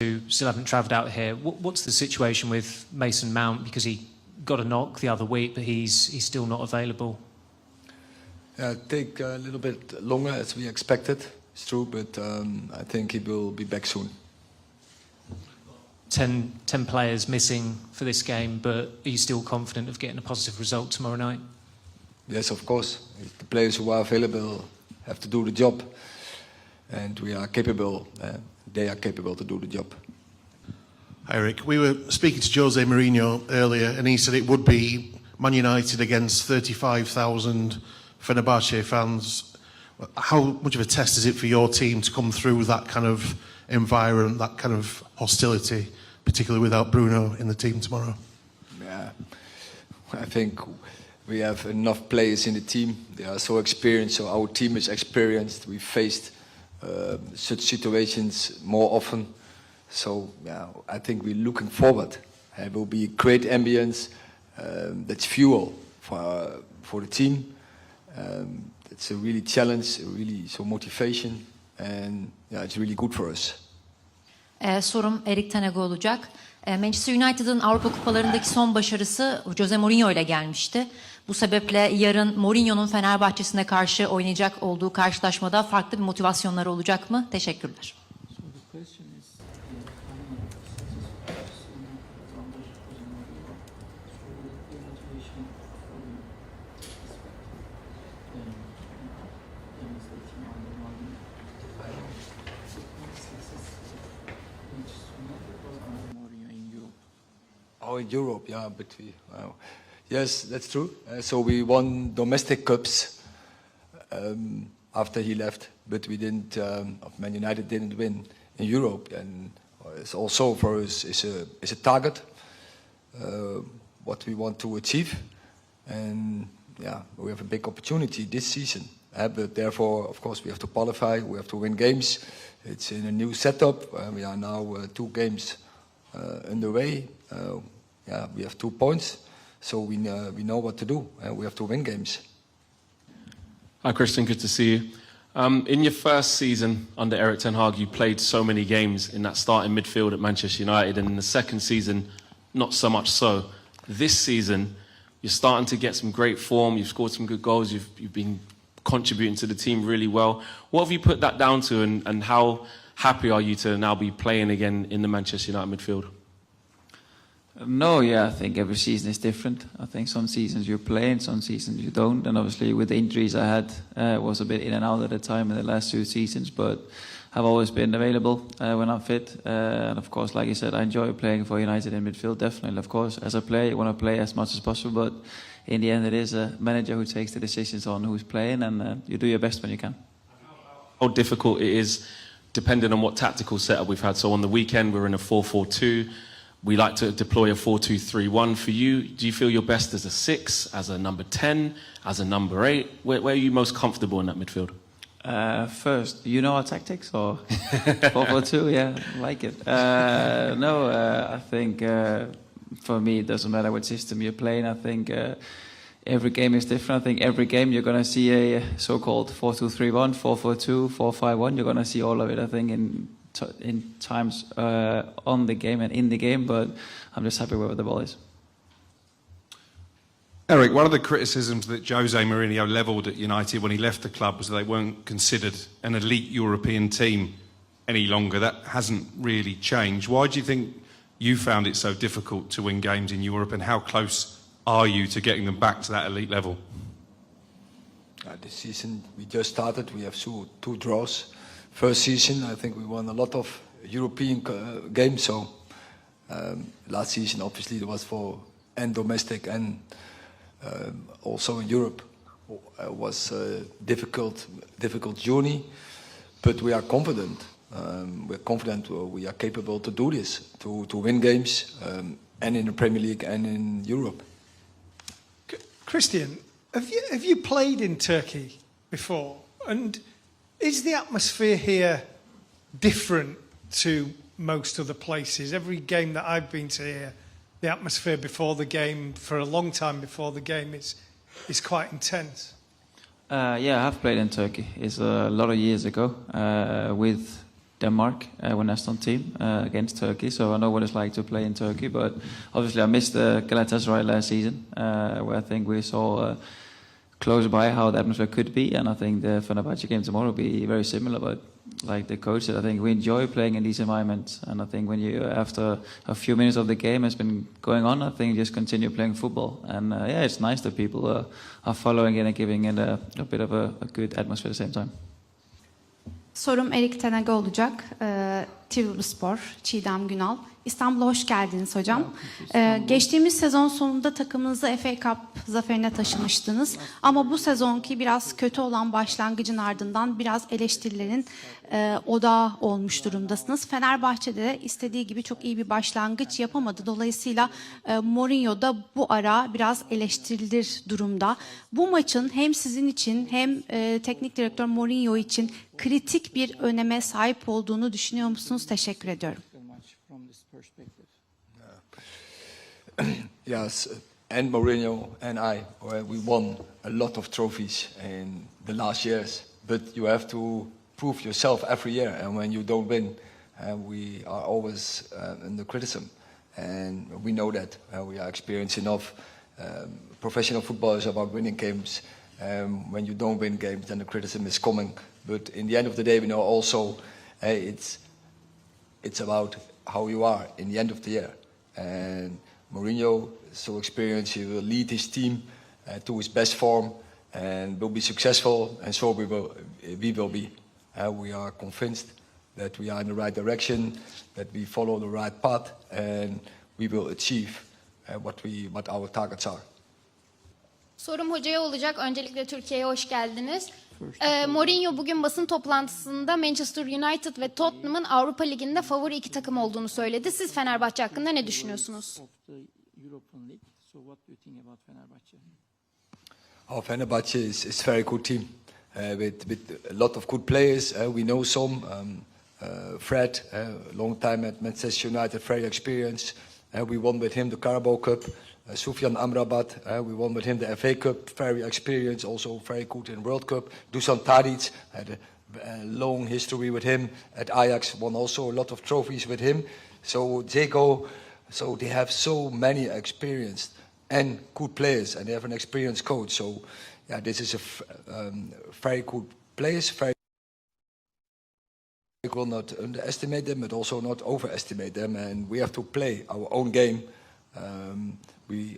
who still haven't travelled out here. What's the situation with Mason Mount? Because he got a knock the other week, but he's still not available. Yeah, take a little bit longer as we expected. It's true, but I think he will be back soon. 10 players missing for this game, but are you still confident of getting a positive result tomorrow night? Yes, of course. The players who are available have to do the job, and we are capable. They are capable to do the job. Hi, Erik. We were speaking to Jose Mourinho earlier, and he said it would be Man United against 35,000 Fenerbahce fans. How much of a test is it for your team to come through that kind of environment, that kind of hostility, particularly without Bruno in the team tomorrow? Yeah, I think we have enough players in the team. They are so experienced, so our team is experienced. We faced such situations more often. So yeah, I think we're looking forward. It will be great ambience. That's fuel for the team. It's a really challenge, really so motivation, and yeah, it's really good for us. Sorum Erik Ten Hag olacak. Manchester United'ın Avrupa Kupalarındaki son başarısı Jose Mourinho ile gelmişti. Bu sebeple yarın Mourinho'nun Fenerbahçe'sine karşı oynayacak olduğu karşılaşmada farklı bir motivasyonları olacak mı? Teşekkürler. Oh, in Europe, yeah, but yes, that's true. So we won domestic cups after he left, but we didn't. Man United didn't win in Europe, and it's also for us is a target what we want to achieve, and yeah, we have a big opportunity this season. But therefore, of course, we have to qualify. We have to win games. It's in a new setup. We are now 2 games underway. Yeah, we have 2 points, so we know what to do. We have to win games. Hi, Christian. Good to see you. In your first season under Erik Ten Hag, you played so many games in that starting midfield at Manchester United, and in the second season, not so much so. This season, you're starting to get some great form. You've scored some good goals. You've been contributing to the team really well. What have you put that down to, and how happy are you to now be playing again in the Manchester United midfield? No, yeah, I think every season is different. I think some seasons you're playing, some seasons you don't. And obviously with the injuries I had, was a bit in and out at the time in the last 2 seasons, but I've always been available when I'm fit. And of course, like you said, I enjoy playing for United in midfield, definitely. Of course, as a player, you want to play as much as possible, but in the end it is a manager who takes the decisions on who's playing, and you do your best when you can. How difficult it is, depending on what tactical setup we've had. So on the weekend, we're in a 4-4-2. We like to deploy a 4-2-3-1. For you, do you feel you're best as a 6, as a number 10, as a number 8? Where are you most comfortable in that midfield? First, do you know our tactics? Or 4-4-2, yeah, I like it. I think for me it doesn't matter what system you're playing. I think every game is different. I think every game you're going to see a so-called 4-2-3-1, 4-4-2, 4-5-1. You're going to see all of it, I think, in times on the game and in the game, but I'm just happy where the ball is. Erik, one of the criticisms that Jose Mourinho levelled at United when he left the club was that they weren't considered an elite European team any longer. That hasn't really changed. Why do you think you found it so difficult to win games in Europe, and how close are you to getting them back to that elite level? This season we just started. We have 2 draws. First season, I think we won a lot of European games. So last season, obviously, it was for domestic and also in Europe. It was a difficult journey, but we are confident. We're confident we are capable to do this, to win games, and in the Premier League and in Europe. Christian, have you played in Turkey before? And is the atmosphere here different to most other places? Every game that I've been to here, the atmosphere before the game, for a long time before the game, is quite intense. Yeah, I have played in Turkey. It's a lot of years ago with Denmark when national team against Turkey, so I know what it's like to play in Turkey. But obviously, I missed Galatasaray last season, where I think we saw close by how the atmosphere could be, and I think the Fenerbahce game tomorrow will be very similar. But like the coach said, I think we enjoy playing in these environments, and I think when you, after a few minutes of the game has been going on, I think just continue playing football. And yeah, it's nice that people are following it and giving it a bit of a good atmosphere at the same time. Sorum Erik Ten Hag'a olacak. Trabzonspor, Çiğdem Günal. İstanbul'a hoş geldiniz hocam. Geçtiğimiz sezon sonunda takımınızı FA Cup zaferine taşımıştınız. Ama bu sezonki biraz kötü olan başlangıcın ardından biraz eleştirilerin odağı olmuş durumdasınız. Fenerbahçe'de de istediği gibi çok iyi bir başlangıç yapamadı. Dolayısıyla Mourinho da bu ara biraz eleştirilir durumda. Bu maçın hem sizin için hem teknik direktör Mourinho için kritik bir öneme sahip olduğunu düşünüyor musunuz? Teşekkür ediyorum. Yes, and Mourinho and I, we won a lot of trophies in the last years. But you have to prove yourself every year, and when you don't win, we are always under criticism, and we know that we are experienced enough. Professional football is about winning games. When you don't win games, then the criticism is coming. But in the end of the day, we know also it's about how you are in the end of the year. And Mourinho is so experienced, he will lead his team to his best form and will be successful, and so we will be. We are convinced that we are in the right direction, that we follow the right path, and we will achieve what our targets are. Sorum hocaya olacak. Öncelikle Türkiye'ye hoş geldiniz. Mourinho bugün basın toplantısında Manchester United ve Tottenham'ın Avrupa Ligi'nde favori iki takım olduğunu söyledi. Siz Fenerbahçe hakkında ne düşünüyorsunuz? Our Fenerbahce is very good team with a lot of good players. We know some. Fred, long time at Manchester United, very experienced. We won with him the Carabao Cup. Sufyan Amrabat, we won with him the FA Cup, very experienced, also very good in World Cup. Dusan Tadic had a long history with him at Ajax, won also a lot of trophies with him. So they have so many experienced and good players, and they have an experienced coach. So yeah, this is a very good place. We will not underestimate them, but also not overestimate them, and we have to play our own game.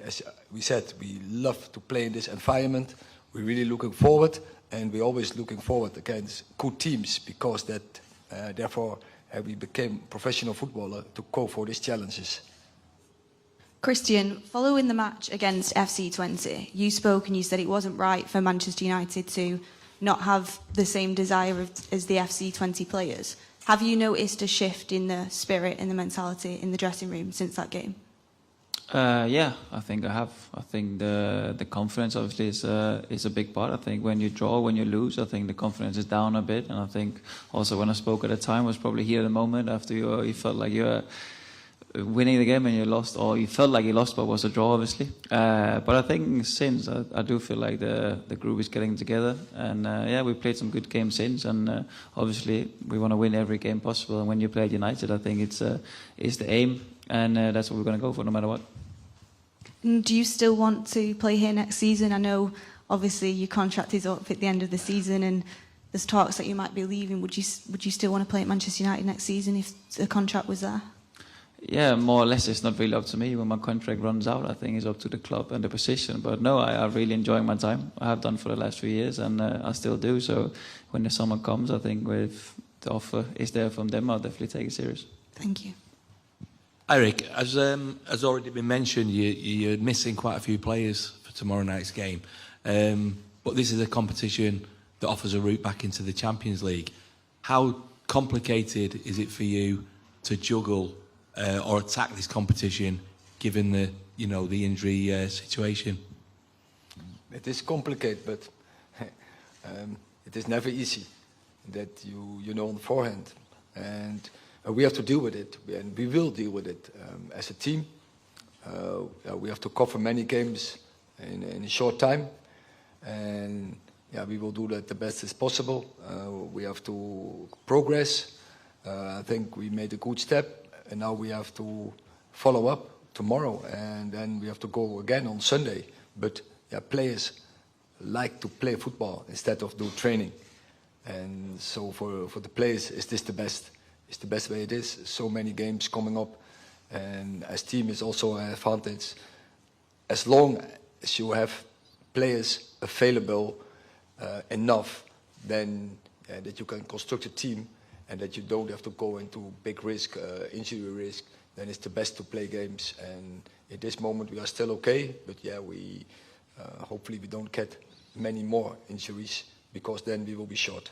As we said, we love to play in this environment. We're really looking forward, and we're always looking forward against good teams, because therefore we became professional footballer to go for these challenges. Christian, following the match against FC20, you spoke and you said it wasn't right for Manchester United to not have the same desire as the FC20 players. Have you noticed a shift in the spirit and the mentality in the dressing room since that game? Yeah, I think I have. I think the confidence obviously is a big part. I think when you draw, when you lose, I think the confidence is down a bit. And I think also when I spoke at the time was probably here at the moment after you felt like you were winning the game and you lost, or you felt like you lost, but it was a draw obviously. But I think since I do feel like the group is getting together, and yeah, we played some good games since, and obviously we want to win every game possible. And when you play at United, I think it's the aim, and that's what we're going to go for no matter what. Do you still want to play here next season? I know obviously your contract is up at the end of the season, and there's talks that you might be leaving. Would you still want to play at Manchester United next season if the contract was there? Yeah, more or less it's not really up to me. When my contract runs out, I think it's up to the club and the position. But no, I really enjoying my time. I have done for the last 3 years, and I still do. So when the summer comes, I think if the offer is there from them, I'll definitely take it serious. Thank you. Erik, as already been mentioned, you're missing quite a few players for tomorrow night's game. But this is a competition that offers a route back into the Champions League. How complicated is it for you to juggle or attack this competition, given the injury situation? It is complicated, but it is never easy. That you know on forehand, and we have to deal with it, and we will deal with it as a team. We have to cover many games in a short time, and yeah, we will do that the best as possible. We have to progress. I think we made a good step, and now we have to follow up tomorrow, and then we have to go again on Sunday. But yeah, players like to play football instead of do training, and so for the players, is this the best? It's the best way it is. So many games coming up, and as team is also an advantage. As long as you have players available enough, then that you can construct a team and that you don't have to go into big risk, injury risk, then it's the best to play games. And at this moment we are still okay, but yeah, we hopefully we don't get many more injuries, because then we will be short.